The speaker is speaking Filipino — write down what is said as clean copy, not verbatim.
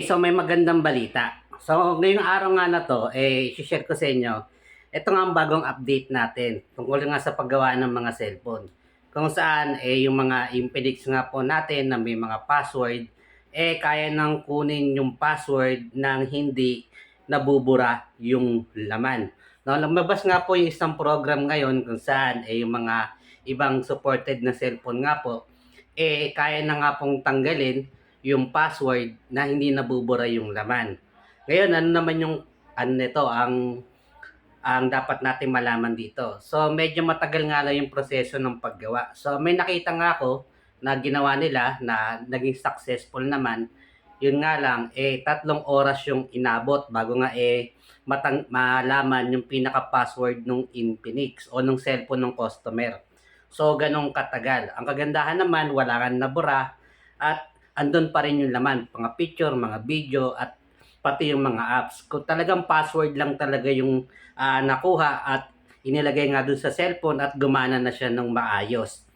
So may magandang balita. So ngayong araw nga na to, i-share ko sa inyo. Ito nga ang bagong update natin tungkol nga sa paggawa ng mga cellphone. Kung saan yung mga impedix nga po natin na may mga password, kaya nang kunin yung password nang hindi nabubura yung laman. No, lumabas nga po yung isang program ngayon kung saan yung mga ibang supported na cellphone nga po, kaya na nga pong tanggalin yung password na hindi nabubura yung laman. Ngayon, ano naman yung ano nito, ang dapat natin malaman dito. So, medyo matagal nga lang yung proseso ng paggawa. So, may nakita nga ako na ginawa nila na naging successful naman. Yun nga lang, 3 oras yung inabot bago nga malaman yung pinaka-password nung Infinix o nung cellphone ng customer. So, ganong katagal. Ang kagandahan naman, wala kang nabura at andun pa rin yung laman, mga picture, mga video, at pati yung mga apps. Kung talagang password lang talaga yung nakuha at inilagay nga dun sa cellphone at gumana na siya ng maayos.